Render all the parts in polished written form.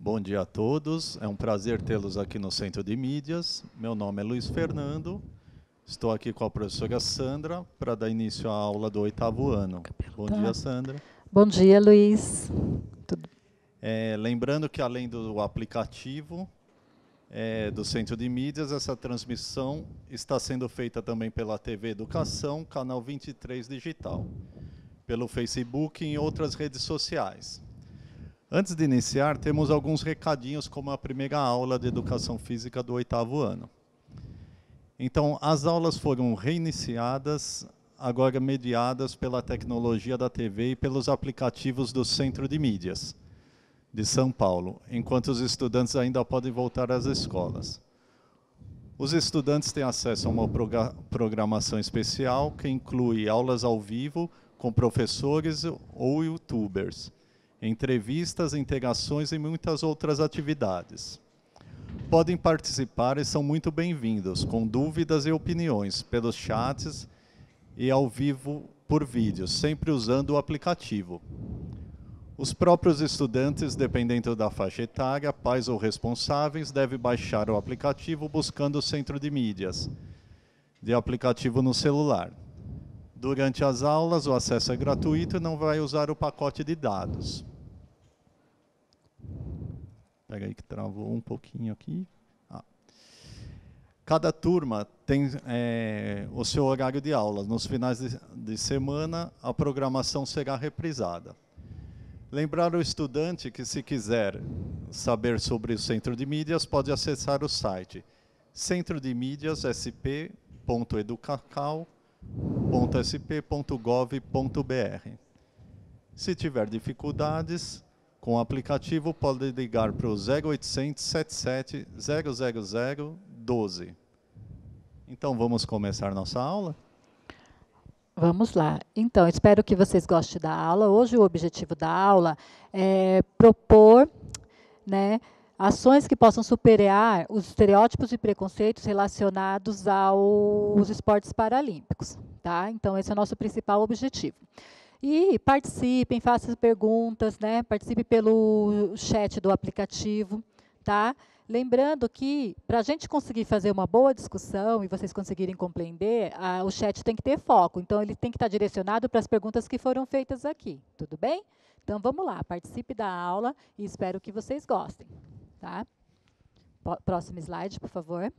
Bom dia a todos, é um prazer tê-los aqui no Centro de Mídias. Meu nome é Luiz Fernando, estou aqui com a professora Sandra para dar início à aula do 8º ano. Bom dia, Sandra. Bom dia, Luiz. Lembrando que além do aplicativo do Centro de Mídias, essa transmissão está sendo feita também pela TV Educação, canal 23 Digital, pelo Facebook e em outras redes sociais. Antes de iniciar, temos alguns recadinhos como a primeira aula de Educação Física do 8º ano. Então, as aulas foram reiniciadas, agora mediadas pela tecnologia da TV e pelos aplicativos do Centro de Mídias de São Paulo, enquanto os estudantes ainda podem voltar às escolas. Os estudantes têm acesso a uma programação especial que inclui aulas ao vivo com professores ou youtubers, entrevistas, interações e muitas outras atividades. Podem participar e são muito bem-vindos, com dúvidas e opiniões, pelos chats e ao vivo por vídeo, sempre usando o aplicativo. Os próprios estudantes, dependendo da faixa etária, pais ou responsáveis, devem baixar o aplicativo buscando o Centro de Mídias, de aplicativo no celular. Durante as aulas, o acesso é gratuito e não vai usar o pacote de dados. Espera aí que travou um pouquinho aqui. Cada turma tem o seu horário de aula. Nos finais de semana, a programação será reprisada. Lembrar o estudante que, se quiser saber sobre o Centro de Mídias, pode acessar o site centrodemídias.educacal.sp.gov.br. Se tiver dificuldades com o aplicativo, pode ligar para o 0800 77 000 12. Então, vamos começar nossa aula? Vamos lá. Então, espero que vocês gostem da aula. Hoje o objetivo da aula é propor, ações que possam superar os estereótipos e preconceitos relacionados aos esportes paralímpicos, tá? Então, esse é o nosso principal objetivo. E participem, façam perguntas, participe pelo chat do aplicativo, tá? Lembrando que, para a gente conseguir fazer uma boa discussão e vocês conseguirem compreender, o chat tem que ter foco. Então, ele tem que estar direcionado para as perguntas que foram feitas aqui. Tudo bem? Então, vamos lá. Participe da aula e espero que vocês gostem. Tá? Próximo slide, por favor.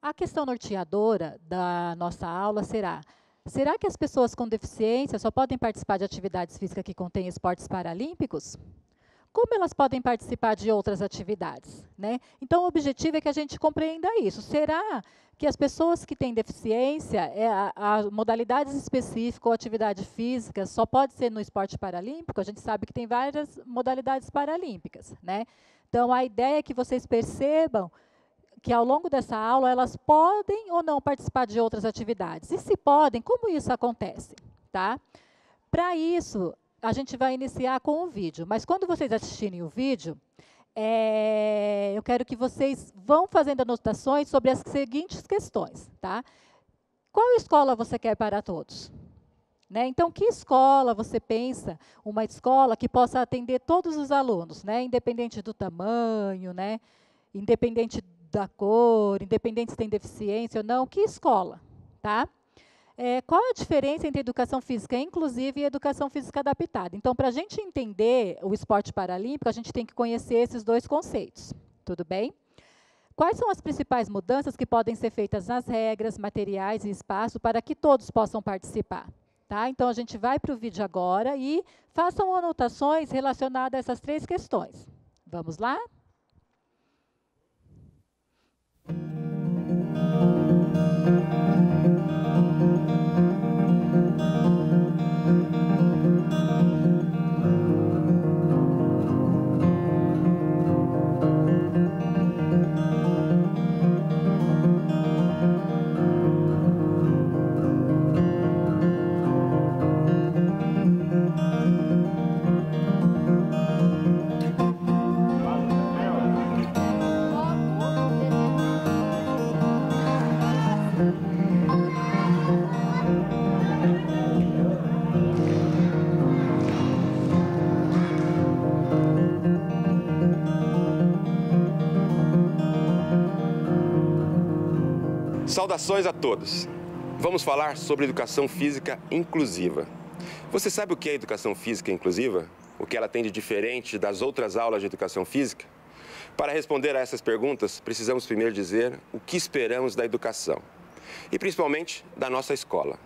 A questão norteadora da nossa aula será: será que as pessoas com deficiência só podem participar de atividades físicas que contêm esportes paralímpicos? Como elas podem participar de outras atividades? Então, o objetivo é que a gente compreenda isso. Será que as pessoas que têm deficiência, a modalidades específicas ou atividade física só pode ser no esporte paralímpico? A gente sabe que tem várias modalidades paralímpicas. Então, a ideia é que vocês percebam que, ao longo dessa aula, elas podem ou não participar de outras atividades. E se podem, como isso acontece? Tá? Para isso, a gente vai iniciar com um vídeo, mas quando vocês assistirem o vídeo, eu quero que vocês vão fazendo anotações sobre as seguintes questões, tá? Qual escola você quer para todos? Então, que escola você pensa? Uma escola que possa atender todos os alunos, independente do tamanho, independente da cor, independente se tem deficiência ou não, que escola, tá? Qual a diferença entre educação física inclusiva e educação física adaptada? Então, para a gente entender o esporte paralímpico, a gente tem que conhecer esses dois conceitos. Tudo bem? Quais são as principais mudanças que podem ser feitas nas regras, materiais e espaço para que todos possam participar? Tá? Então, a gente vai para o vídeo agora e façam anotações relacionadas a essas três questões. Vamos lá? Saudações a todos! Vamos falar sobre educação física inclusiva. Você sabe o que é educação física inclusiva? O que ela tem de diferente das outras aulas de educação física? Para responder a essas perguntas, precisamos primeiro dizer o que esperamos da educação e principalmente da nossa escola.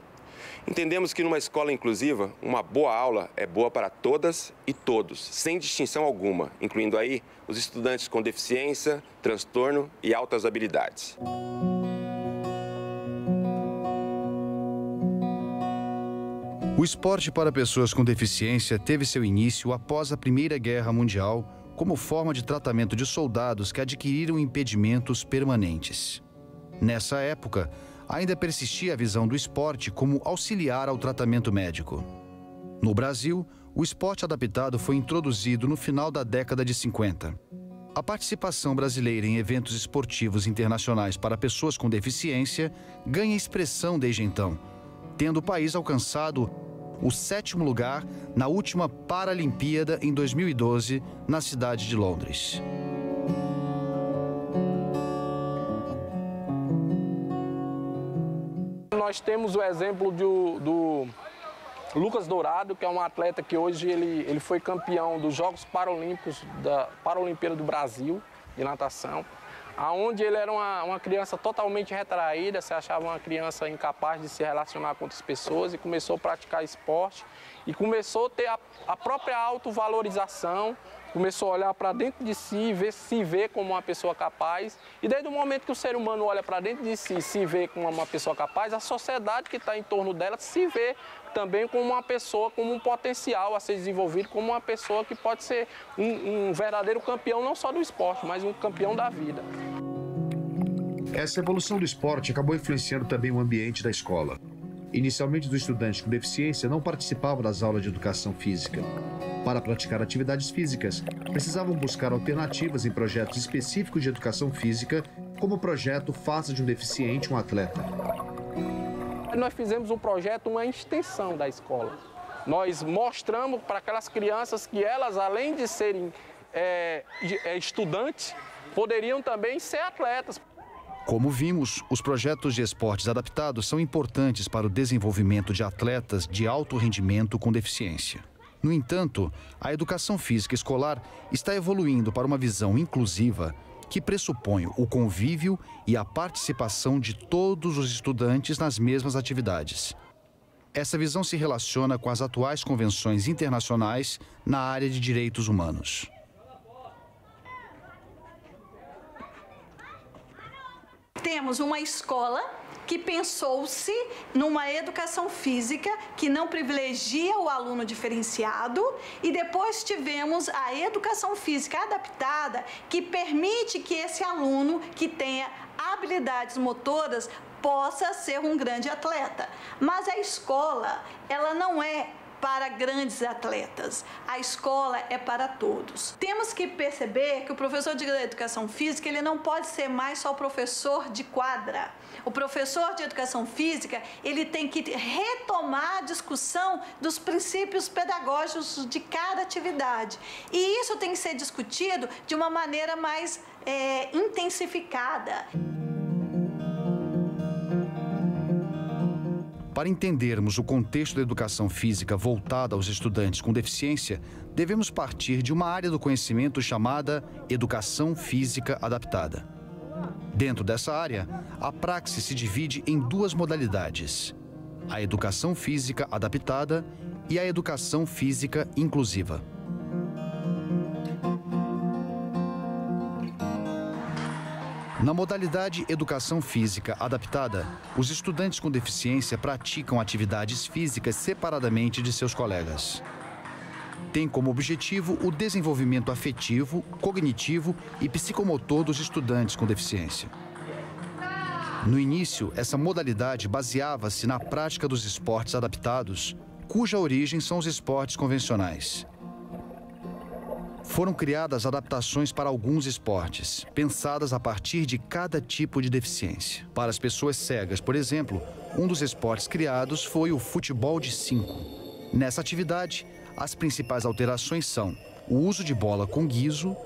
Entendemos que numa escola inclusiva, uma boa aula é boa para todas e todos, sem distinção alguma, incluindo aí os estudantes com deficiência, transtorno e altas habilidades. O esporte para pessoas com deficiência teve seu início após a Primeira Guerra Mundial como forma de tratamento de soldados que adquiriram impedimentos permanentes. Nessa época, ainda persistia a visão do esporte como auxiliar ao tratamento médico. No Brasil, o esporte adaptado foi introduzido no final da década de 50. A participação brasileira em eventos esportivos internacionais para pessoas com deficiência ganha expressão desde então, tendo o país alcançado o 7º lugar na última Paralimpíada em 2012, na cidade de Londres. Nós temos o exemplo do Lucas Dourado, que é um atleta que hoje ele foi campeão dos Jogos Paralímpicos da Paralimpíada do Brasil, de natação, onde ele era uma criança totalmente retraída, se achava uma criança incapaz de se relacionar com outras pessoas e começou a praticar esporte e começou a ter a própria autovalorização, começou a olhar para dentro de si, se ver como uma pessoa capaz. E desde o momento que o ser humano olha para dentro de si, se vê como uma pessoa capaz, a sociedade que está em torno dela se vê também como uma pessoa, como um potencial a ser desenvolvido, como uma pessoa que pode ser um verdadeiro campeão, não só do esporte, mas um campeão da vida. Essa evolução do esporte acabou influenciando também o ambiente da escola. Inicialmente, os estudantes com deficiência não participavam das aulas de educação física. Para praticar atividades físicas, precisavam buscar alternativas em projetos específicos de educação física, como o projeto Faça de um Deficiente um Atleta. Nós fizemos um projeto, uma extensão da escola. Nós mostramos para aquelas crianças que elas, além de serem estudantes, poderiam também ser atletas. Como vimos, os projetos de esportes adaptados são importantes para o desenvolvimento de atletas de alto rendimento com deficiência. No entanto, a educação física escolar está evoluindo para uma visão inclusiva que pressupõe o convívio e a participação de todos os estudantes nas mesmas atividades. Essa visão se relaciona com as atuais convenções internacionais na área de direitos humanos. Temos uma escola que pensou-se numa educação física que não privilegia o aluno diferenciado, e depois tivemos a educação física adaptada que permite que esse aluno que tenha habilidades motoras possa ser um grande atleta. Mas a escola, ela não é para grandes atletas. A escola é para todos. Temos que perceber que o professor de educação física, ele não pode ser mais só o professor de quadra. O professor de educação física, ele tem que retomar a discussão dos princípios pedagógicos de cada atividade. E isso tem que ser discutido de uma maneira mais intensificada. Para entendermos o contexto da educação física voltada aos estudantes com deficiência, devemos partir de uma área do conhecimento chamada educação física adaptada. Dentro dessa área, a praxis se divide em duas modalidades: a educação física adaptada e a educação física inclusiva. Na modalidade Educação Física Adaptada, os estudantes com deficiência praticam atividades físicas separadamente de seus colegas. Tem como objetivo o desenvolvimento afetivo, cognitivo e psicomotor dos estudantes com deficiência. No início, essa modalidade baseava-se na prática dos esportes adaptados, cuja origem são os esportes convencionais. Foram criadas adaptações para alguns esportes, pensadas a partir de cada tipo de deficiência. Para as pessoas cegas, por exemplo, um dos esportes criados foi o futebol de 5. Nessa atividade, as principais alterações são o uso de bola com guiso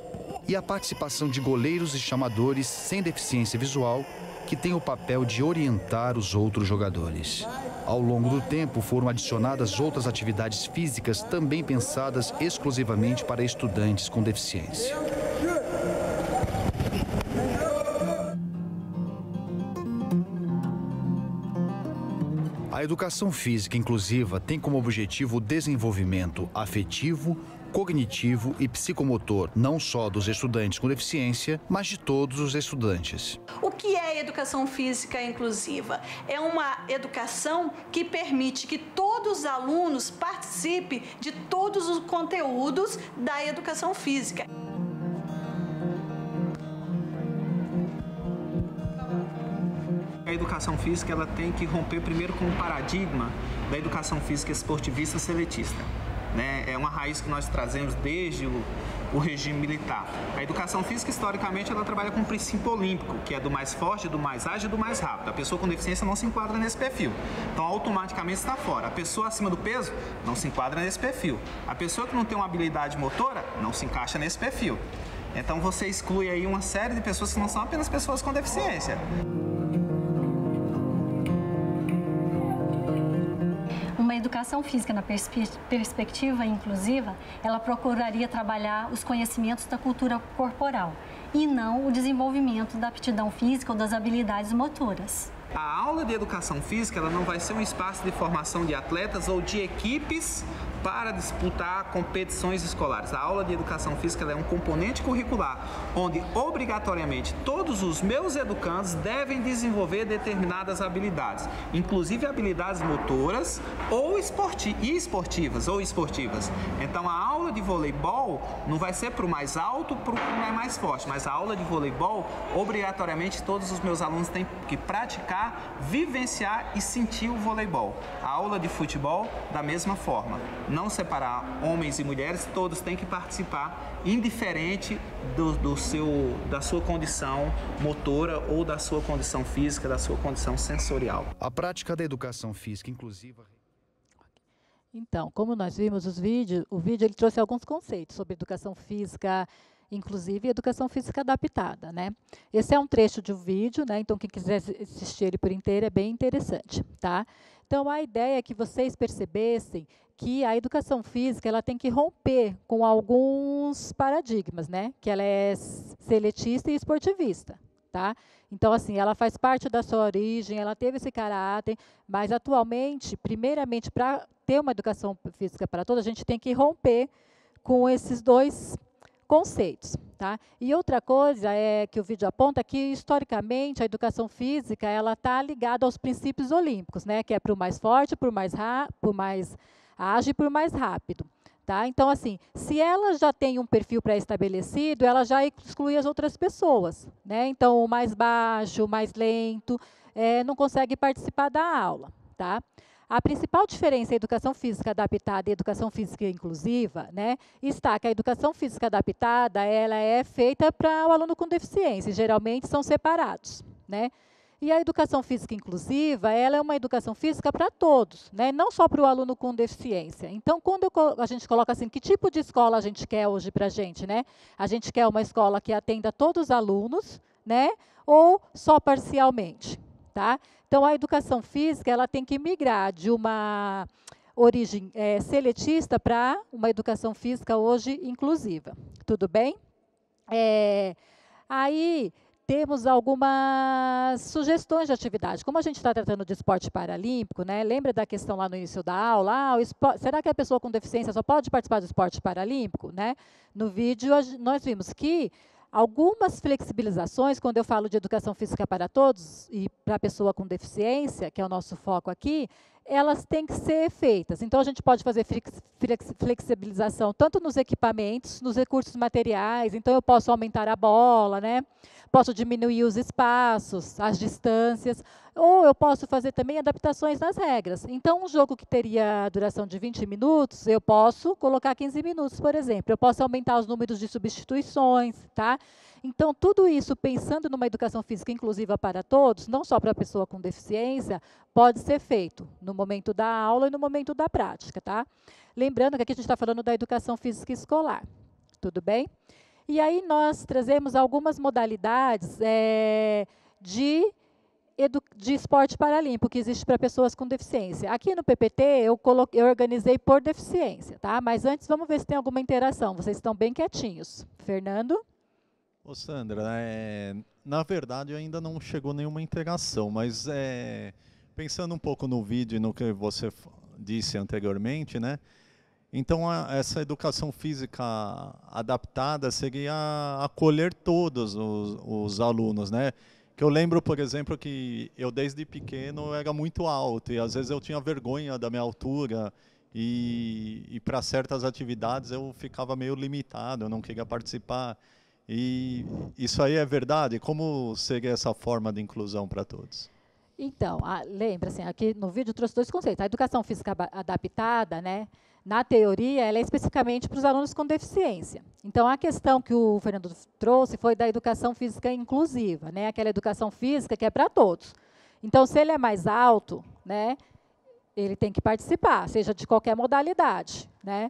e a participação de goleiros e chamadores sem deficiência visual, que tem o papel de orientar os outros jogadores. Ao longo do tempo, foram adicionadas outras atividades físicas também pensadas exclusivamente para estudantes com deficiência. A educação física inclusiva tem como objetivo o desenvolvimento afetivo, cognitivo e psicomotor, não só dos estudantes com deficiência, mas de todos os estudantes. O que é educação física inclusiva? É uma educação que permite que todos os alunos participem de todos os conteúdos da educação física. A educação física ela tem que romper primeiro com o paradigma da educação física esportivista seletista. É uma raiz que nós trazemos desde o regime militar. A educação física, historicamente, ela trabalha com o princípio olímpico, que é do mais forte, do mais ágil e do mais rápido. A pessoa com deficiência não se enquadra nesse perfil. Então, automaticamente está fora. A pessoa acima do peso não se enquadra nesse perfil. A pessoa que não tem uma habilidade motora não se encaixa nesse perfil. Então, você exclui aí uma série de pessoas que não são apenas pessoas com deficiência. Uma educação física na perspectiva inclusiva, ela procuraria trabalhar os conhecimentos da cultura corporal e não o desenvolvimento da aptidão física ou das habilidades motoras. A aula de educação física ela não vai ser um espaço de formação de atletas ou de equipes para disputar competições escolares. A aula de educação física ela é um componente curricular, onde obrigatoriamente todos os meus educandos devem desenvolver determinadas habilidades, inclusive habilidades motoras ou esportivas. Então a aula de voleibol não vai ser para o mais alto, para o que é mais forte, mas a aula de voleibol, obrigatoriamente todos os meus alunos têm que praticar, vivenciar e sentir o voleibol. A aula de futebol, da mesma forma. Não separar homens e mulheres, todos têm que participar, indiferente da sua condição motora ou da sua condição física, da sua condição sensorial. A prática da educação física inclusiva... Então, como nós vimos o vídeo ele trouxe alguns conceitos sobre educação física inclusive e educação física adaptada, né? Esse é um trecho de um vídeo, né? Então quem quiser assistir ele por inteiro é bem interessante, tá? Então a ideia é que vocês percebessem que a educação física ela tem que romper com alguns paradigmas, né? Que ela é seletista e esportivista, tá? Então assim, ela faz parte da sua origem, ela teve esse caráter, mas atualmente, primeiramente, para ter uma educação física para todos, a gente tem que romper com esses dois conceitos, tá? E outra coisa é que o vídeo aponta que historicamente a educação física ela está ligada aos princípios olímpicos, né? Que é para o mais forte, para o mais ágil e para o mais rápido, tá? Então assim, se ela já tem um perfil pré-estabelecido, ela já exclui as outras pessoas, né? Então o mais baixo, o mais lento, não consegue participar da aula, tá? A principal diferença entre a educação física adaptada e a educação física inclusiva, né, está que a educação física adaptada ela é feita para o aluno com deficiência, e geralmente são separados, né? E a educação física inclusiva, ela é uma educação física para todos, né, não só para o aluno com deficiência. Então, quando a gente coloca assim, que tipo de escola a gente quer hoje para a gente, né? A gente quer uma escola que atenda todos os alunos, né, ou só parcialmente, tá? Então, a educação física ela tem que migrar de uma origem seletista para uma educação física hoje inclusiva. Tudo bem? Aí temos algumas sugestões de atividade. Como a gente está tratando de esporte paralímpico, né? Lembra da questão lá no início da aula? Será que a pessoa com deficiência só pode participar do esporte paralímpico? Né? No vídeo, nós vimos que algumas flexibilizações, quando eu falo de educação física para todos e para a pessoa com deficiência, que é o nosso foco aqui, elas têm que ser feitas. Então, a gente pode fazer flexibilização tanto nos equipamentos, nos recursos materiais. Então, eu posso aumentar a bola, né? Posso diminuir os espaços, as distâncias, ou eu posso fazer também adaptações nas regras. Então, um jogo que teria duração de 20 minutos, eu posso colocar 15 minutos, por exemplo. Eu posso aumentar os números de substituições, tá? Então, tudo isso, pensando numa educação física inclusiva para todos, não só para a pessoa com deficiência, pode ser feito no momento da aula e no momento da prática, tá? Lembrando que aqui a gente está falando da educação física escolar, tudo bem? E aí nós trazemos algumas modalidades de de esporte paralímpico que existe para pessoas com deficiência. Aqui no PPT eu organizei por deficiência, tá? Mas antes vamos ver se tem alguma interação. Vocês estão bem quietinhos. Fernando? Ô Sandra, na verdade ainda não chegou nenhuma interação, mas pensando um pouco no vídeo e no que você disse anteriormente, né? Então essa educação física adaptada seria acolher todos os alunos, né? Que eu lembro, por exemplo, que eu desde pequeno era muito alto e às vezes eu tinha vergonha da minha altura e para certas atividades eu ficava meio limitado, eu não queria participar. E isso aí é verdade? Como seria essa forma de inclusão para todos? Então, lembra, assim, aqui no vídeo eu trouxe 2 conceitos. A educação física adaptada, né, na teoria, ela é especificamente para os alunos com deficiência. Então, a questão que o Fernando trouxe foi da educação física inclusiva, né, aquela educação física que é para todos. Então, se ele é mais alto, né, ele tem que participar, seja de qualquer modalidade, né,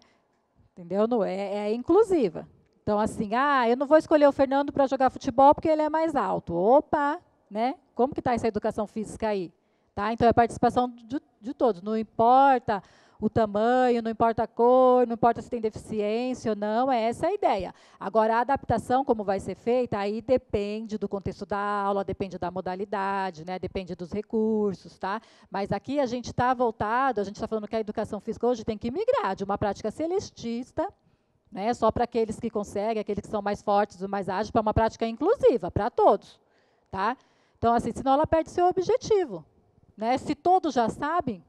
entendeu? Não é inclusiva. Então, assim, eu não vou escolher o Fernando para jogar futebol porque ele é mais alto. Opa, né? Como que está essa educação física aí? Tá? Então, é a participação de todos. Não importa o tamanho, não importa a cor, não importa se tem deficiência ou não, essa é a ideia. Agora, a adaptação, como vai ser feita, aí depende do contexto da aula, depende da modalidade, né? Depende dos recursos, tá? Mas aqui a gente está voltado, a gente está falando que a educação física hoje tem que migrar de uma prática celestista, né, só para aqueles que conseguem, aqueles que são mais fortes ou mais ágeis, para uma prática inclusiva, para todos. Tá? Então, assim, senão ela perde seu objetivo. Né? Se todos já sabem,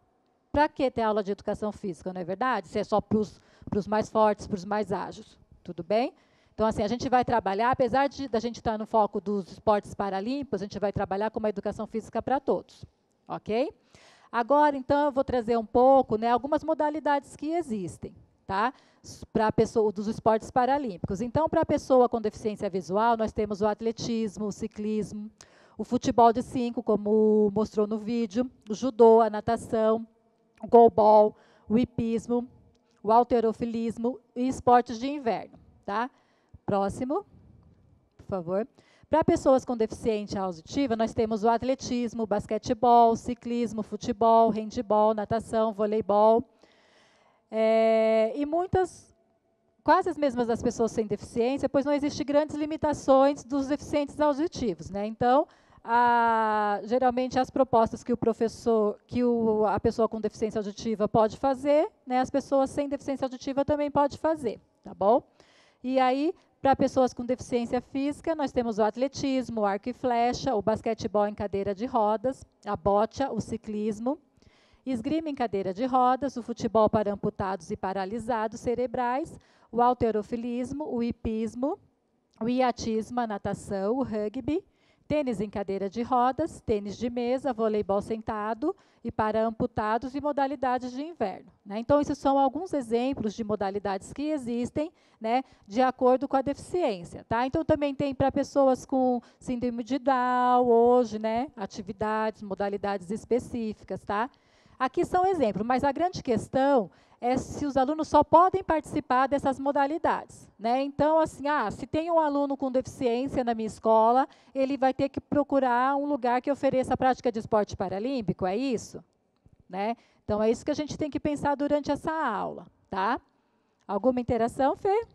para que ter aula de educação física, não é verdade? Se é só para os mais fortes, para os mais ágeis. Tudo bem? Então, assim, a gente vai trabalhar, apesar da gente estar no foco dos esportes paralímpicos, a gente vai trabalhar com uma educação física para todos. Ok? Agora, então, eu vou trazer um pouco, né, algumas modalidades que existem. Tá? Para pessoa dos esportes paralímpicos. Então, para a pessoa com deficiência visual, nós temos o atletismo, o ciclismo, o futebol de 5, como mostrou no vídeo, o judô, a natação, o goalball, o hipismo, o halterofilismo e esportes de inverno. Tá? Próximo, por favor. Para pessoas com deficiência auditiva, nós temos o atletismo, o basquetebol, ciclismo, futebol, handebol, natação, voleibol. E quase as mesmas das pessoas sem deficiência, pois não existem grandes limitações dos deficientes auditivos, né? Então, geralmente as propostas que a pessoa com deficiência auditiva pode fazer, né, as pessoas sem deficiência auditiva também podem fazer, tá bom? E aí, para pessoas com deficiência física, nós temos o atletismo, o arco e flecha, o basquetebol em cadeira de rodas, a bocha, o ciclismo, esgrima em cadeira de rodas, o futebol para amputados e paralisados cerebrais, o halterofilismo, o hipismo, o iatismo, a natação, o rugby, tênis em cadeira de rodas, tênis de mesa, voleibol sentado e para amputados e modalidades de inverno. Né? Então, esses são alguns exemplos de modalidades que existem, né, de acordo com a deficiência. Tá? Então, também tem para pessoas com síndrome de Down, hoje, né, atividades, modalidades específicas. Tá? Aqui são exemplos, mas a grande questão é se os alunos só podem participar dessas modalidades. Né? Então, assim, se tem um aluno com deficiência na minha escola, ele vai ter que procurar um lugar que ofereça a prática de esporte paralímpico, é isso? Né? Então, é isso que a gente tem que pensar durante essa aula. Tá? Alguma interação, Fê?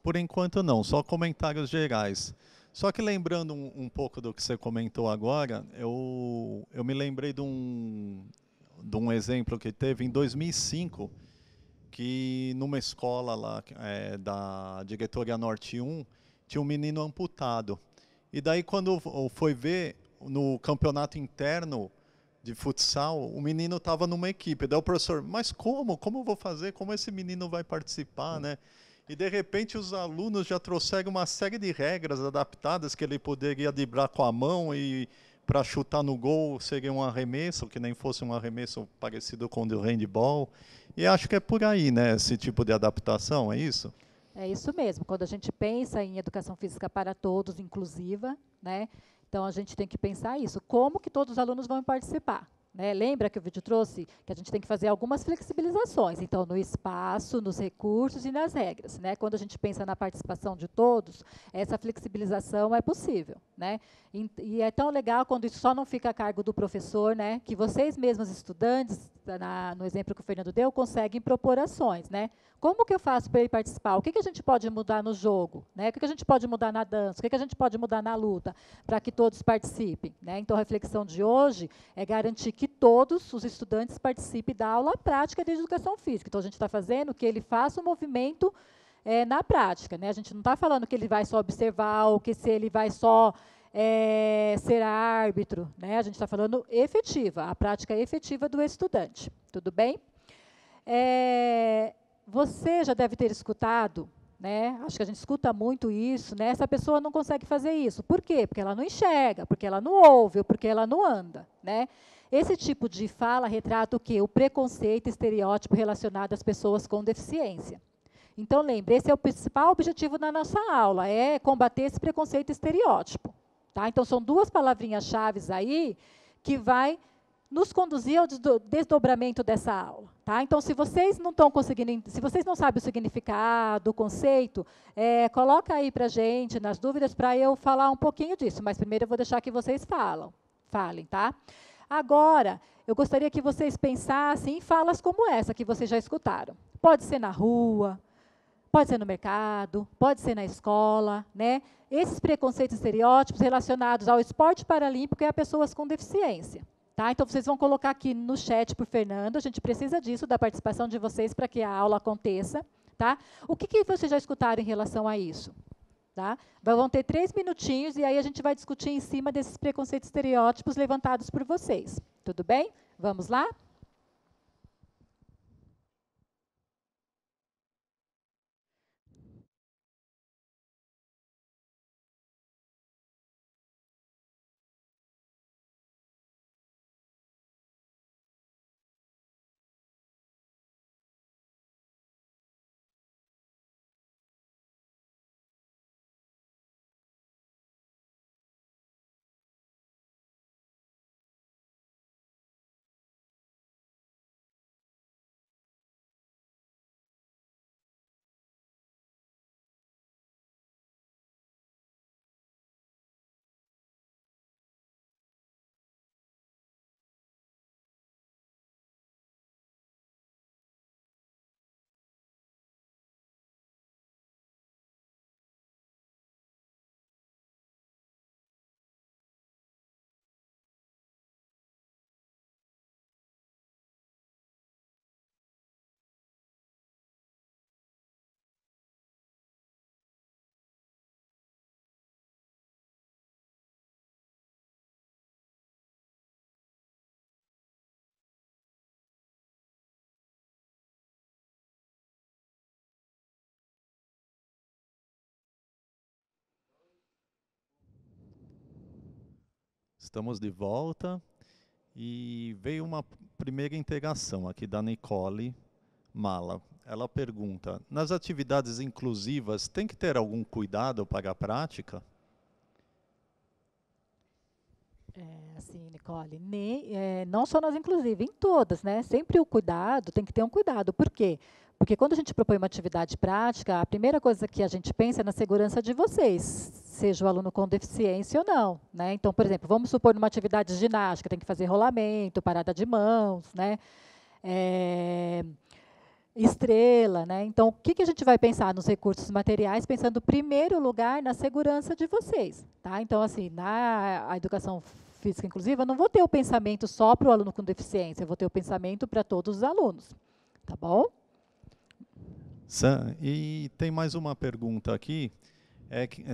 Por enquanto não, só comentários gerais. Só que lembrando um pouco do que você comentou agora, eu me lembrei de um exemplo que teve em 2005, que numa escola lá da Diretoria Norte 1, tinha um menino amputado. E daí, quando foi ver no campeonato interno de futsal, o menino estava numa equipe. Daí o professor, mas como? Como eu vou fazer? Como esse menino vai participar, né? E, de repente, os alunos já trouxeram uma série de regras adaptadas que ele poderia driblar com a mão e para chutar no gol seria um arremesso, que nem fosse um arremesso parecido com o do handball. E acho que é por aí, né, esse tipo de adaptação, é isso? É isso mesmo. Quando a gente pensa em educação física para todos, inclusiva, né, então a gente tem que pensar isso. Como que todos os alunos vão participar? né? Lembra que o vídeo trouxe que a gente tem que fazer algumas flexibilizações, então, no espaço, nos recursos e nas regras, né? Quando a gente pensa na participação de todos, essa flexibilização é possível, né? E é tão legal quando isso só não fica a cargo do professor, né? Que vocês mesmos, estudantes, no exemplo que o Fernando deu, conseguem propor ações, né? Como que eu faço para ele participar? O que, que a gente pode mudar no jogo? Né? O que, que a gente pode mudar na dança? O que, que a gente pode mudar na luta para que todos participem? Né? Então, a reflexão de hoje é garantir que todos os estudantes participem da aula prática de educação física. Então, a gente está fazendo que ele faça o movimento na prática. Né? A gente não está falando que ele vai só observar ou que se ele vai só ser árbitro. Né? A gente está falando efetiva, a prática efetiva do estudante. Tudo bem? Você já deve ter escutado, né? Acho que a gente escuta muito isso, né? Essa pessoa não consegue fazer isso. Por quê? Porque ela não enxerga, porque ela não ouve, ou porque ela não anda, né? Esse tipo de fala retrata o quê? O preconceito e estereótipo relacionado às pessoas com deficiência. Então, lembre, esse é o principal objetivo da nossa aula, é combater esse preconceito e estereótipo. Tá? Então, são duas palavrinhas-chave aí que vai nos conduzir ao desdobramento dessa aula. Tá? Então, se vocês não estão conseguindo, se vocês não sabem o significado, o conceito, coloca aí para a gente, nas dúvidas, para eu falar um pouquinho disso. Mas primeiro eu vou deixar que vocês falem, tá? Agora, eu gostaria que vocês pensassem em falas como essa que vocês já escutaram. Pode ser na rua, pode ser no mercado, pode ser na escola, né? Esses preconceitos e estereótipos relacionados ao esporte paralímpico e a pessoas com deficiência. Tá? Então, vocês vão colocar aqui no chat para o Fernando, a gente precisa disso, da participação de vocês para que a aula aconteça. Tá? O que vocês já escutaram em relação a isso? Tá? Vão ter 3 minutinhos e aí a gente vai discutir em cima desses preconceitos e estereótipos levantados por vocês. Tudo bem? Vamos lá? Estamos de volta e veio uma primeira integração aqui da Nicole Mala. Ela pergunta, nas atividades inclusivas tem que ter algum cuidado para a prática? Assim, Nicole, não só nas inclusivas, em todas, né? Sempre o cuidado, tem que ter um cuidado. Por quê? Porque quando a gente propõe uma atividade prática, a primeira coisa que a gente pensa é na segurança de vocês, seja o aluno com deficiência ou não, né? Então, por exemplo, vamos supor numa atividade de ginástica, tem que fazer rolamento, parada de mãos, né? Estrela, né? Então, o que a gente vai pensar nos recursos materiais, pensando, em primeiro lugar, na segurança de vocês, tá? Então, assim, na educação física inclusiva, eu não vou ter o pensamento só para o aluno com deficiência, eu vou ter o pensamento para todos os alunos, tá bom? E tem mais uma pergunta aqui,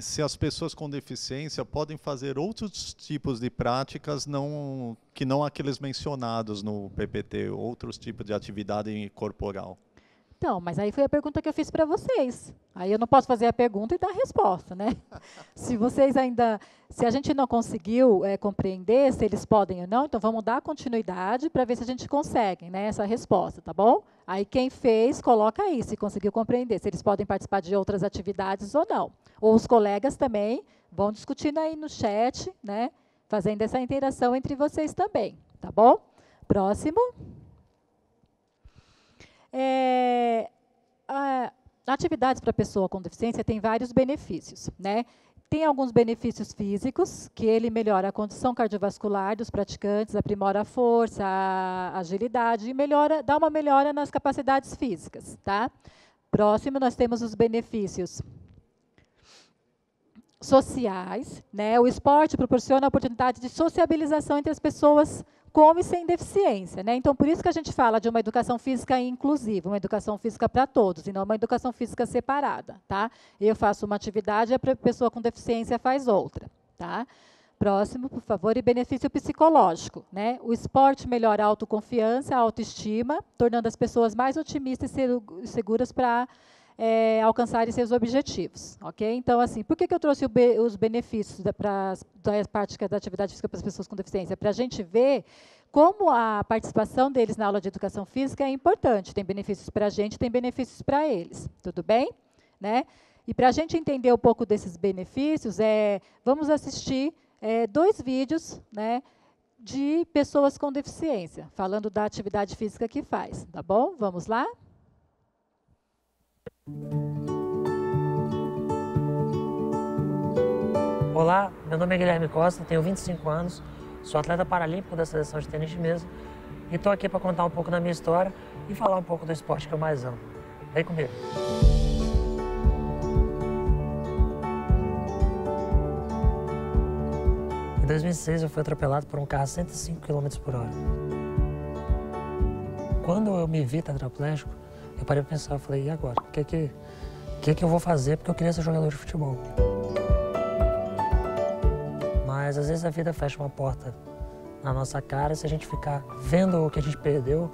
se as pessoas com deficiência podem fazer outros tipos de práticas que não aqueles mencionados no PPT, outros tipos de atividade corporal. Então, mas aí foi a pergunta que eu fiz para vocês. Aí eu não posso fazer a pergunta e dar a resposta, né? Se a gente não conseguiu compreender se eles podem ou não, então vamos dar continuidade para ver se a gente consegue, né, essa resposta, tá bom? Aí quem fez, coloca aí, se conseguiu compreender, se eles podem participar de outras atividades ou não. Ou os colegas também vão discutindo aí no chat, né, fazendo essa interação entre vocês também, tá bom? Próximo. Atividades para pessoa com deficiência tem vários benefícios, né? Tem alguns benefícios físicos, que ele melhora a condição cardiovascular dos praticantes, aprimora a força, a agilidade e dá uma melhora nas capacidades físicas, tá? Próximo, nós temos os benefícios sociais, né? O esporte proporciona a oportunidade de sociabilização entre as pessoas com e sem deficiência, né? Então, por isso que a gente fala de uma educação física inclusiva, uma educação física para todos, e não uma educação física separada, tá? Eu faço uma atividade e a pessoa com deficiência faz outra, tá? Próximo, por favor, e benefício psicológico, né? O esporte melhora a autoconfiança, a autoestima, tornando as pessoas mais otimistas e seguras para alcançarem seus objetivos, ok? Então, assim, por que eu trouxe os benefícios da prática da atividade física para as pessoas com deficiência? Para a gente ver como a participação deles na aula de educação física é importante. Tem benefícios para a gente, tem benefícios para eles, tudo bem? Né? E para a gente entender um pouco desses benefícios, vamos assistir 2 vídeos, né, de pessoas com deficiência, falando da atividade física que faz, tá bom? Vamos lá? Olá, meu nome é Guilherme Costa, tenho 25 anos, sou atleta paralímpico da seleção de tênis de mesa e estou aqui para contar um pouco da minha história e falar um pouco do esporte que eu mais amo. Vem comigo. Em 2006 eu fui atropelado por um carro a 105 km por hora. Quando eu me vi tetraplégico, eu parei para pensar, eu falei, e agora? O que eu vou fazer? Porque eu queria ser jogador de futebol. Mas às vezes a vida fecha uma porta na nossa cara e se a gente ficar vendo o que a gente perdeu,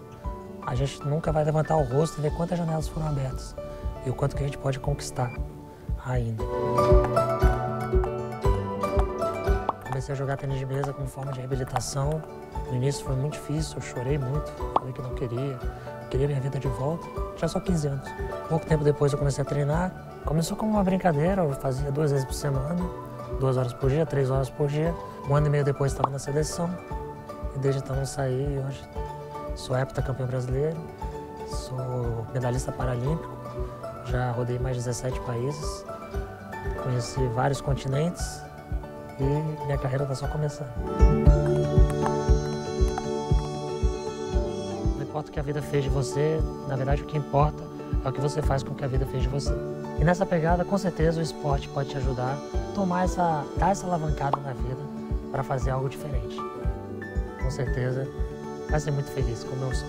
a gente nunca vai levantar o rosto e ver quantas janelas foram abertas e o quanto que a gente pode conquistar ainda. Comecei a jogar tênis de mesa como forma de reabilitação. No início foi muito difícil, eu chorei muito, falei que não queria minha vida de volta. Tinha só 15 anos. Pouco tempo depois eu comecei a treinar. Começou como uma brincadeira, eu fazia 2 vezes por semana, 2 horas por dia, 3 horas por dia. 1 ano e meio depois estava na seleção. E desde então não saí e hoje sou heptacampeão brasileiro, sou medalhista paralímpico, já rodei mais de 17 países, conheci vários continentes e minha carreira está só começando. Não importa o que a vida fez de você, na verdade o que importa é o que você faz com o que a vida fez de você. E nessa pegada, com certeza, o esporte pode te ajudar a dar essa alavancada na vida para fazer algo diferente. Com certeza, vai ser muito feliz, como eu sou.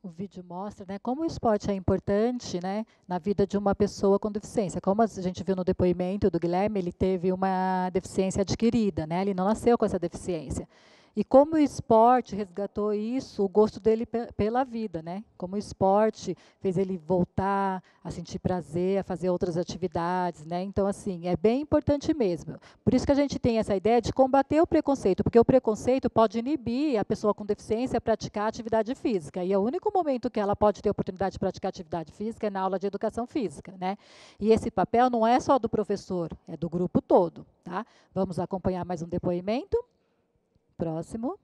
O vídeo mostra, né, como o esporte é importante, né, na vida de uma pessoa com deficiência. Como a gente viu no depoimento do Guilherme, ele teve uma deficiência adquirida, né, ele não nasceu com essa deficiência. E como o esporte resgatou isso, o gosto dele pela vida, né? Como o esporte fez ele voltar a sentir prazer, a fazer outras atividades, né? Então, assim, é bem importante mesmo. Por isso que a gente tem essa ideia de combater o preconceito, porque o preconceito pode inibir a pessoa com deficiência a praticar atividade física. E é o único momento que ela pode ter a oportunidade de praticar atividade física é na aula de educação física, né? E esse papel não é só do professor, é do grupo todo, tá? Vamos acompanhar mais um depoimento. Próximo.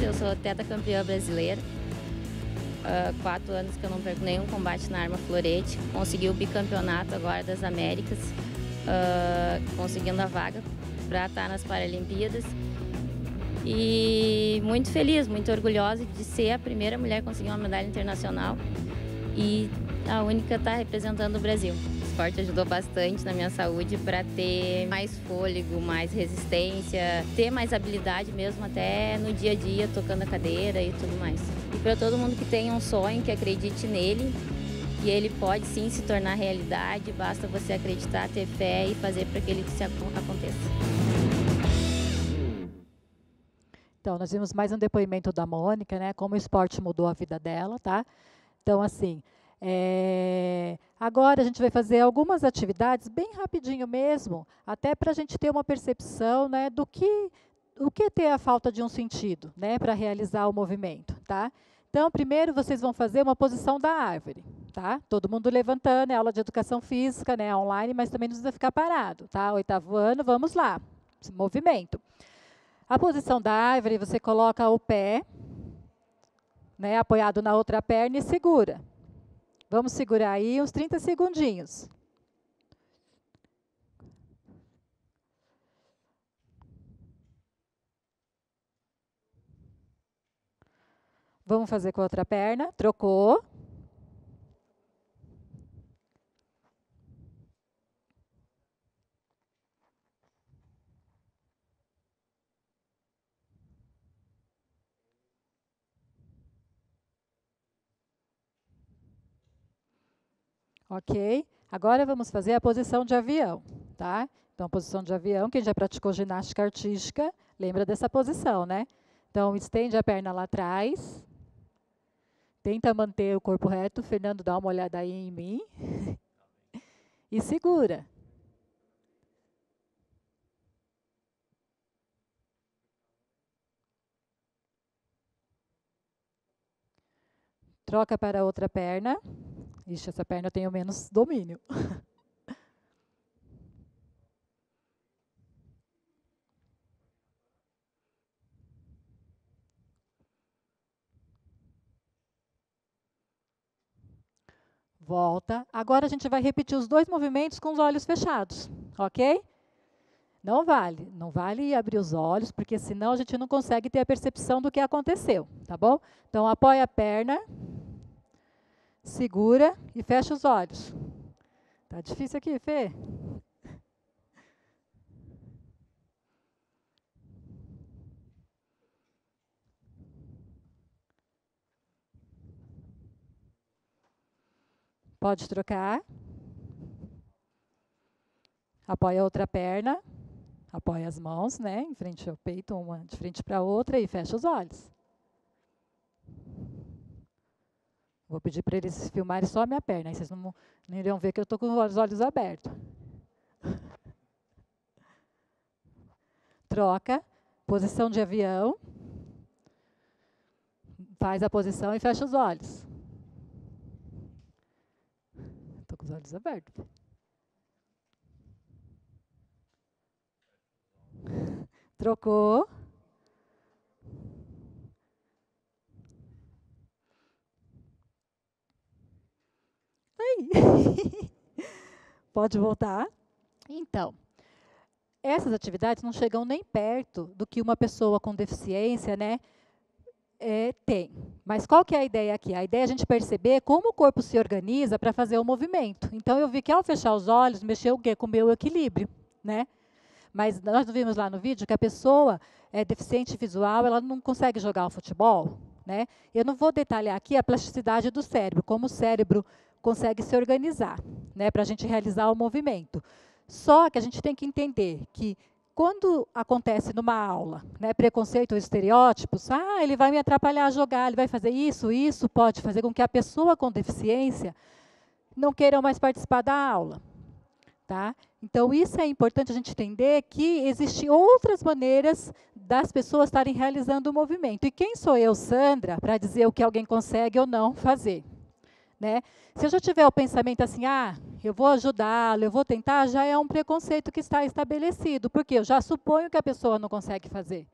Eu sou tetracampeã brasileira. 4 anos que eu não perco nenhum combate na arma florete. Consegui o bicampeonato agora das Américas, conseguindo a vaga para estar nas Paralimpíadas. E muito feliz, muito orgulhosa de ser a primeira mulher a conseguir uma medalha internacional e a única a estar representando o Brasil. O esporte ajudou bastante na minha saúde para ter mais fôlego, mais resistência, ter mais habilidade mesmo até no dia a dia, tocando a cadeira e tudo mais. E para todo mundo que tem um sonho, que acredite nele, E ele pode sim se tornar realidade, basta você acreditar, ter fé e fazer para que ele aconteça. Então, nós vimos mais um depoimento da Mônica, né? Como o esporte mudou a vida dela, tá? Então, assim, agora a gente vai fazer algumas atividades, bem rapidinho mesmo, até para a gente ter uma percepção, né, do que ter a falta de um sentido, né, para realizar o movimento, tá? Então, primeiro vocês vão fazer uma posição da árvore, tá? Todo mundo levantando, é aula de educação física, né, online, mas também não precisa ficar parado, tá? 8º ano, vamos lá, movimento. A posição da árvore, você coloca o pé, né, apoiado na outra perna e segura. Vamos segurar aí uns 30 segundinhos. Vamos fazer com a outra perna. Trocou. Ok? Agora vamos fazer a posição de avião, tá? Então, posição de avião, quem já praticou ginástica artística, lembra dessa posição, né? Então, estende a perna lá atrás. Tenta manter o corpo reto. Fernando, dá uma olhada aí em mim. E segura. Troca para a outra perna. Ixi, essa perna eu tenho menos domínio. Volta. Agora a gente vai repetir os 2 movimentos com os olhos fechados, ok? Não vale abrir os olhos, porque senão a gente não consegue ter a percepção do que aconteceu, tá bom? Então, apoia a perna, segura e fecha os olhos. Tá difícil aqui, Fê? Pode trocar. Apoia a outra perna. Apoia as mãos, né, em frente ao peito, uma de frente para a outra e fecha os olhos. Vou pedir para eles filmarem só a minha perna, aí vocês não iriam ver que eu estou com os olhos abertos. Troca, posição de avião. Faz a posição e fecha os olhos. Estou com os olhos abertos. Trocou. Aí. Pode voltar. Então, essas atividades não chegam nem perto do que uma pessoa com deficiência, né, tem. Mas qual que é a ideia aqui? A ideia é a gente perceber como o corpo se organiza para fazer o movimento. Então, eu vi que ao fechar os olhos, mexeu o quê? Com o meu equilíbrio, né? Mas nós vimos lá no vídeo que a pessoa deficiente visual, ela não consegue jogar o futebol, né? Eu não vou detalhar aqui a plasticidade do cérebro, como o cérebro consegue se organizar, né, para a gente realizar o movimento. Só que a gente tem que entender que quando acontece numa aula, né, preconceito ou estereótipos, ele vai me atrapalhar a jogar, ele vai fazer isso, isso pode fazer com que a pessoa com deficiência não queira mais participar da aula. Tá? Então, isso é importante a gente entender que existem outras maneiras das pessoas estarem realizando o movimento. E quem sou eu, Sandra, para dizer o que alguém consegue ou não fazer? Né? Se eu já tiver o pensamento assim, eu vou ajudá-lo, eu vou tentar, já é um preconceito que está estabelecido, porque eu já suponho que a pessoa não consegue fazer.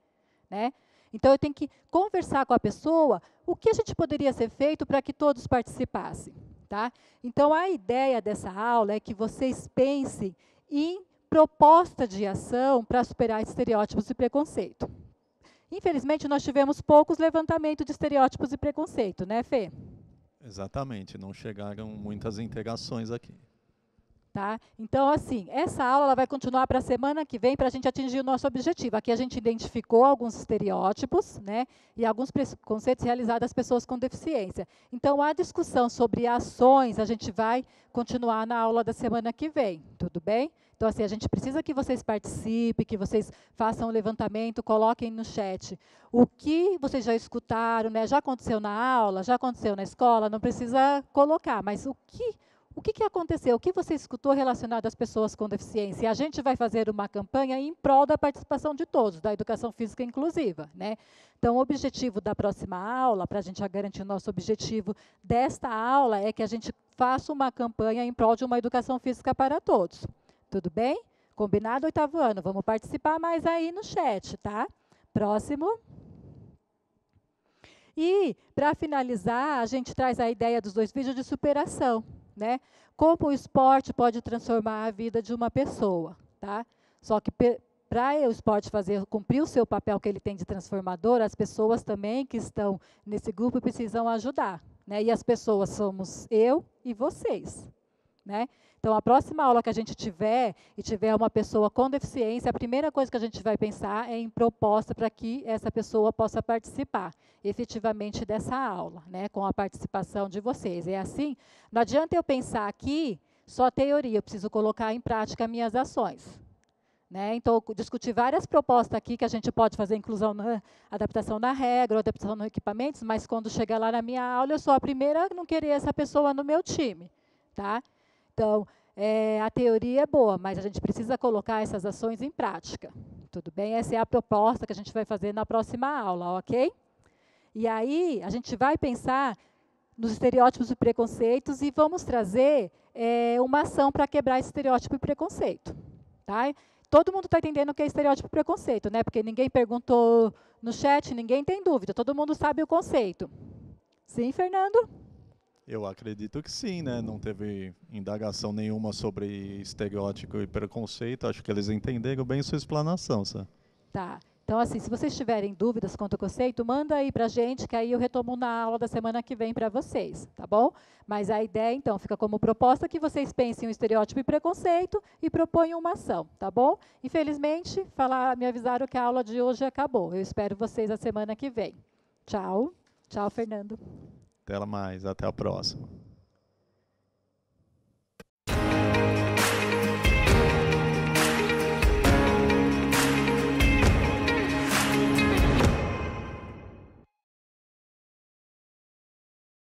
Né? Então, eu tenho que conversar com a pessoa o que a gente poderia ser feito para que todos participassem. Tá? Então, a ideia dessa aula é que vocês pensem em proposta de ação para superar estereótipos e preconceito. Infelizmente, nós tivemos poucos levantamentos de estereótipos e preconceito, né, Fê? Exatamente, não chegaram muitas integrações aqui. Tá? Então, assim, essa aula ela vai continuar para a semana que vem para a gente atingir o nosso objetivo. Aqui a gente identificou alguns estereótipos, né, e alguns preconceitos realizados das pessoas com deficiência. Então, a discussão sobre ações a gente vai continuar na aula da semana que vem, tudo bem? Então, assim, a gente precisa que vocês participem, que vocês façam um levantamento, coloquem no chat o que vocês já escutaram, né, já aconteceu na aula, já aconteceu na escola, não precisa colocar, mas o que aconteceu? O que você escutou relacionado às pessoas com deficiência? E a gente vai fazer uma campanha em prol da participação de todos, da educação física inclusiva, né? Então, o objetivo da próxima aula, para a gente garantir o nosso objetivo desta aula, é que a gente faça uma campanha em prol de uma educação física para todos. Tudo bem? Combinado, 8º ano? Vamos participar mais aí no chat, tá? Próximo. E, para finalizar, a gente traz a ideia dos 2 vídeos de superação. Né? Como o esporte pode transformar a vida de uma pessoa, tá? Só que para o esporte cumprir o seu papel que ele tem de transformador, as pessoas também que estão nesse grupo precisam ajudar, né? E as pessoas somos eu e vocês, né? Então, a próxima aula que a gente tiver uma pessoa com deficiência, a primeira coisa que a gente vai pensar é em proposta para que essa pessoa possa participar efetivamente dessa aula, né, com a participação de vocês. É assim, não adianta eu pensar aqui só teoria, eu preciso colocar em prática minhas ações. Né? Então, discutir várias propostas aqui que a gente pode fazer inclusão na adaptação na regra, ou adaptação nos equipamentos, mas quando chegar lá na minha aula, eu sou a primeira a não querer essa pessoa no meu time. Tá? Então, a teoria é boa, mas a gente precisa colocar essas ações em prática. Tudo bem? Essa é a proposta que a gente vai fazer na próxima aula, ok? E aí, a gente vai pensar nos estereótipos e preconceitos e vamos trazer uma ação para quebrar esse estereótipo e preconceito. Tá? Todo mundo está entendendo o que é estereótipo e preconceito, né? Porque ninguém perguntou no chat, ninguém tem dúvida, todo mundo sabe o conceito. Sim, Fernando? Eu acredito que sim, né? Não teve indagação nenhuma sobre estereótipo e preconceito. Acho que eles entenderam bem sua explanação, sabe? Tá. Então, assim, se vocês tiverem dúvidas quanto ao conceito, manda aí para a gente, que aí eu retomo na aula da semana que vem para vocês, tá bom? Mas a ideia, então, fica como proposta que vocês pensem o estereótipo e preconceito e proponham uma ação, tá bom? Infelizmente, me avisaram que a aula de hoje acabou. Eu espero vocês a semana que vem. Tchau. Tchau, Fernando. Até mais, até a próxima.